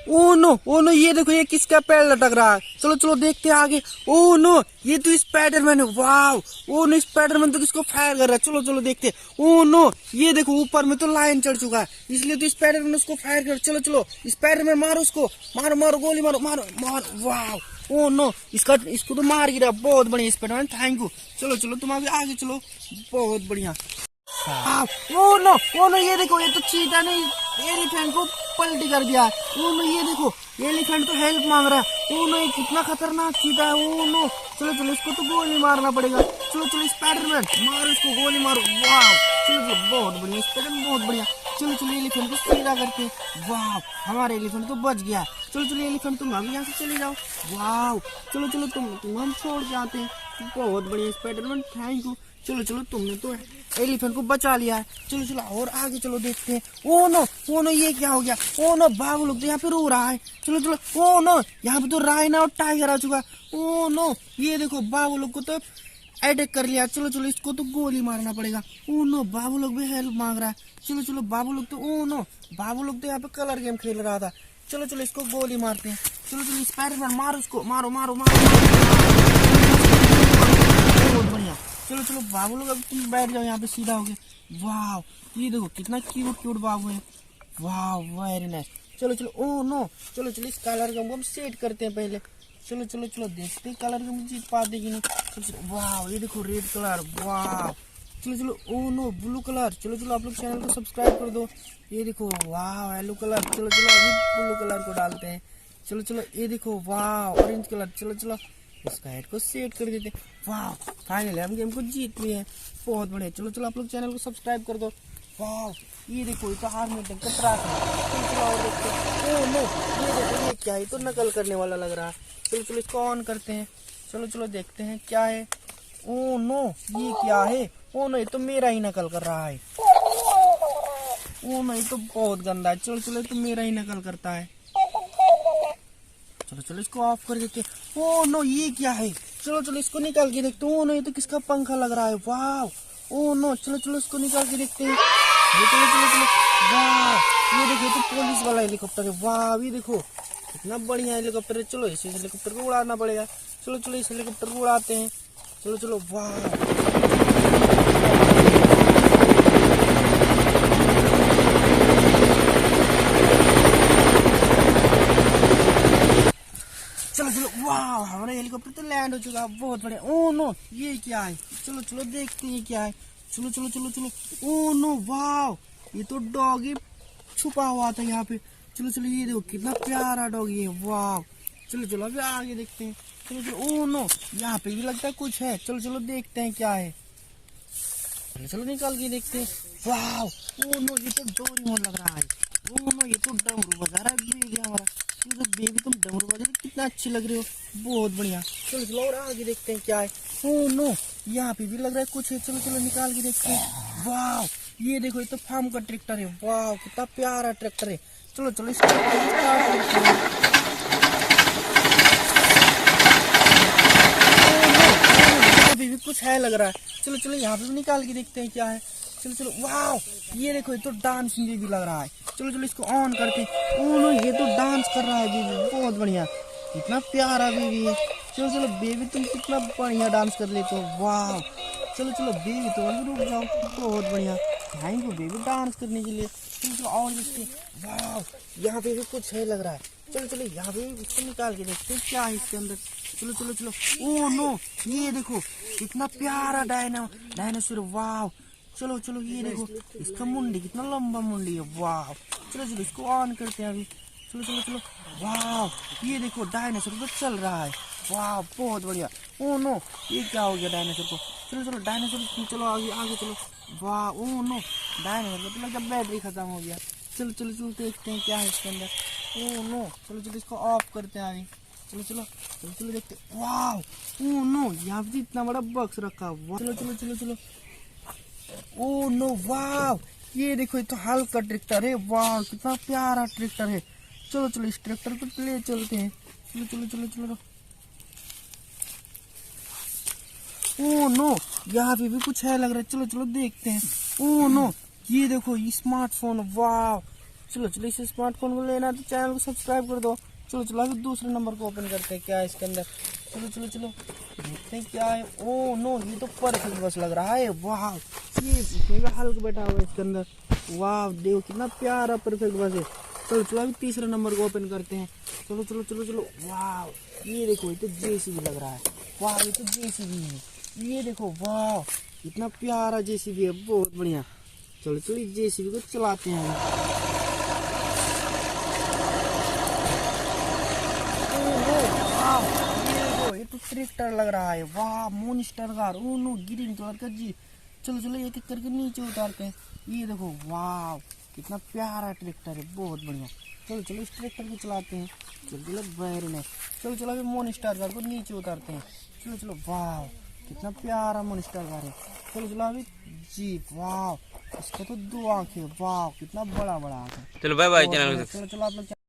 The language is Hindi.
ओ नो, ये देखो ये किसका पैर लटक रहा है। चलो चलो देखते हैं आगे। ओ नो, ये तो स्पाइडरमैन है। वाव, ओ नो, स्पाइडरमैन तो किसको फायर कर रहा है। चलो चलो देखते हैं। ओ नो, ये देखो ऊपर में तो लायन चढ़ चुका है, इसलिए तो स्पाइडरमैन उसको फायर कर। चलो चलो स्पाइडरमैन मारो उसको, मारो मारो गोली मारो मारो मारो। वाव, ओ नो, इसको तो मार गिरा। बहुत बढ़िया स्पाइडरमैन, थैंक यू। चलो चलो तुम आगे आगे चलो, बहुत बढ़िया। ओ नो, ये देखो, ये तो चीता ने एलिफेंट को पलटी कर दिया। ओ नो, ये देखो एलिफेंट तो हेल्प मांग रहा है। ओ नो, ये कितना खतरनाक चीता है। ओ नो, चलो चलो इसको तो गोली मारना पड़ेगा। चलो चलो स्पाइडरमैन मारो इसको, गोली मारो। वाह, चलो चलो बहुत बढ़िया स्पाइडरमैन, बहुत बढ़िया। चलो चलो एलिफेंट को सीधा करते हैं। वाह, हमारा एलिफेंट तो बच गया। चलो चलो एलिफेंट तुम अभी यहाँ से चले जाओ। वाह, चलो चलो तुम हम छोड़ के आते हैं। बहुत बढ़िया स्पाइडरमैन, थैंक यू। चलो चलो तुमने तो एलिफेंट को बचा लिया है। चलो चलो और आगे चलो देखते हैं। ओ नो, ये क्या हो गया। ओ नो, बाबू लोग तो यहाँ पे रो रहा है। चलो चलो, ओ नो, यहाँ पे तो राइना और टाइगर आ चुका। ओ नो, ये देखो बाबू लोग को तो अटैक कर लिया। चलो चलो इसको तो गोली मारना पड़ेगा। ओ नो, बाबू लोग भी हेल्प मांग रहा है। चलो चलो बाबू लोग तो, ओ नो, बाबू लोग तो यहाँ पे कलर गेम खेल रहा था। चलो चलो इसको गोली मारते हैं। चलो चलो स्पाइडरमैन मारो उसको, मारो मारो मारो, बहुत बढ़िया। चलो चलो बाबू लोग अब तुम बैठ जाओ यहाँ पे सीधा हो गए। वाह, ये देखो कितना क्यूट क्यूट बाबू है। वाह, वेरी नाइस। चलो चलो, ओ नो, चलो चलो इस कलर को हम सेट करते हैं पहले। चलो चलो चलो देखते हैं कलर को जीत पाते कि नहीं। चलो चलो, वाह, ये देखो रेड कलर। वाह, चलो चलो, ओ नो, ब्लू कलर। चलो चलो आप लोग चैनल को सब्सक्राइब कर दो। ये देखो, वाह, येलो कलर। चलो चलो अभी ब्लू कलर को डालते हैं। चलो चलो, ये देखो, वाह, ऑरेंज कलर। चलो चलो इसका हेड को सेट कर देते। वाह, फाइनली हम गेम को जीत लिए हैं। बहुत बढ़िया। चलो चलो आप लोग चैनल को सब्सक्राइब कर दो। वाह, ये देखो, ये तो हार में टक्कर ट्रैक है। चलो चलो और देखते हैं। ओ नो, ये देखो, ये क्या है, तो नकल करने वाला लग रहा है। चलो चलो इसको ऑन करते हैं। चलो चलो देखते हैं क्या है। ओ नो, ये क्या है। ओ नो, ये तो मेरा ही नकल कर रहा है। ओ नो, ये तो बहुत गंदा है। चलो चलो, ये तो मेरा ही नकल करता है। चलो चलो इसको ऑफ कर देते। ओ नो, ये क्या है। चलो चलो इसको निकाल के देखते। ओ नो, ये तो किसका पंखा लग रहा है। वाह, ओ नो, चलो चलो इसको निकाल के देखते हैं। चलो चलो चलो, वाह, ये देखो तो पुलिस वाला हेलीकॉप्टर है। वाह, ये देखो कितना बढ़िया हेलीकॉप्टर है। चलो इस हेलीकॉप्टर को उड़ाना पड़ेगा। चलो चलो इस हेलीकॉप्टर को उड़ाते हैं। चलो चलो, वाह, चलो चलो, वाह, हमारा हेलीकॉप्टर तो लैंड हो चुका है। बहुत बढ़िया। ओ नो, ये क्या है। चलो चलो देखते हैं क्या है। चलो चलो चलो चलो, ओ नो, वाह, ये तो डॉगी छुपा हुआ था यहाँ पे। चलो चलो, ये देखो कितना प्यारा डॉगी है। वाह, चलो चलो अभी आगे देखते हैं। चलो चलो, ओ नो, यहाँ पे भी लगता है कुछ है। चलो चलो देखते हैं क्या है। चलो चलो निकाल के देखते हैं। वाह, ओ नो, ये तो डोरेमोन लग रहा है। ओ नो, ये तो डमरू बजा रहा है बेबी हमारा। ये तो बेबी तुम डमरू बजा रहे, कितना अच्छी लग रही हो। बहुत बढ़िया। चलो चलो और आगे देखते हैं क्या है। ओ नो, यहाँ पे भी लग रहा है कुछ है। चलो चलो निकाल के देखते हैं। वाह, ये देखो, ये तो फार्म का ट्रैक्टर है। वाह, कितना प्यारा ट्रैक्टर है। चलो चलो इसको स्टार्ट करते हैं। अभी भी कुछ है लग रहा है। चलो चलो यहाँ पे भी निकाल के देखते हैं क्या है। चलो चलो, वाह, ये देखो, ये तो डांसिंग बेबी लग रहा है। चलो चलो इसको ऑन करते हैं। ओ नो, ये तो डांस कर रहा है बेबी, बहुत बढ़िया, कितना प्यारा बेबी है। चलो चलो बेबी तुम कितना बढ़िया डांस कर लेते हो। वाह, चलो चलो बेबी तो अभी रुक जाओ। बहुत बढ़िया, थैंक यू बेबी डांस करने के लिए। चलो चलो और देखते हैं। वाह, यहाँ पे भी कुछ है लग रहा है। चलो चलो यहाँ पे इसको निकाल के देखते हैं क्या है इसके अंदर। चलो चलो चलो, ओ नो, ये देखो कितना प्यारा डायनासोर। वाह, चलो चलो ये देखो इसका मुंडी, कितना लंबा मुंडी है। वाह, चलो चलो इसको ऑन करते हैं अभी। चलो चलो चलो, वाह, ये देखो डायनासोर तो चल रहा है। वाह, बहुत बढ़िया। ओ नो, ये क्या हो गया डायनासोर को। चलो चलो डायनासोर, चलो आगे आगे चलो। वाह, ओ नो, डायनासोर को तो लगता बैटरी खत्म हो गया। चलो चलो चलो देखते हैं क्या है इसके अंदर। ओ नो, चलो चलो इसको ऑफ करते हैं अभी। चलो चलो चलो चलो देखते। वाह, ओ नो, यहाँ पे इतना बड़ा बॉक्स रखा हुआ। चलो चलो चलो चलो, ओ नो, वाह, ये देखो, ये तो हल्का ट्रैक्टर है। वाह, कितना प्यारा ट्रैक्टर है। चलो चलो इस ट्रैक्टर को ले चलते हैं। चलो चलो चलो चलो, ओ नो, यहाँ पे भी कुछ है लग रहा है। चलो चलो देखते हैं। ओ नो, ये देखो स्मार्टफोन। वाह, चलो चलो इस स्मार्टफोन को लेना है तो चैनल को सब्सक्राइब कर दो। चलो चलो अभी दूसरे नंबर को ओपन करते हैं क्या है इसके अंदर। चलो चलो चलो देखते हैं क्या है। ओ नो, ये तो परफेक्ट बस लग रहा है। वाह, ये इसमें भी हल्क बैठा हुआ है इसके अंदर। वाह देखो कितना प्यारा परफेक्ट बस है। चलो चलो अभी तीसरे नंबर को ओपन करते हैं। चलो चलो चलो चलो। वाह, ये देखो ये तो जेसीबी लग रहा है। वाह, ये तो जेसीबी है। ये देखो, वाह कितना प्यारा जेसीबी है, बहुत बढ़िया। चलो चलो इस जेसीबी को चलाते हैं। वाह, ये देखो ये तो ट्रैक्टर लग रहा है। वाह, monster car. Oh no, green colour का जी। चलो चलो एक एक करके नीचे उतारते हैं। ये देखो, वाह कितना प्यारा ट्रैक्टर है, बहुत बढ़िया। चलो चलो इस ट्रैक्टर को चलाते हैं। चलो चलो वेरी नाइस। चलो चलो अभी मॉन्स्टर कार को नीचे उतारते हैं। चलो चलो, वाह कितना प्यारा मॉन्स्टर कार है। चलो चलो अभी जीप। वाह, इसका तो 2 आँखें। वाह कितना बड़ा बड़ा आँख है। चलो बाय बाय बहुत चैनल बढ़िया। चलो चलो आप लोग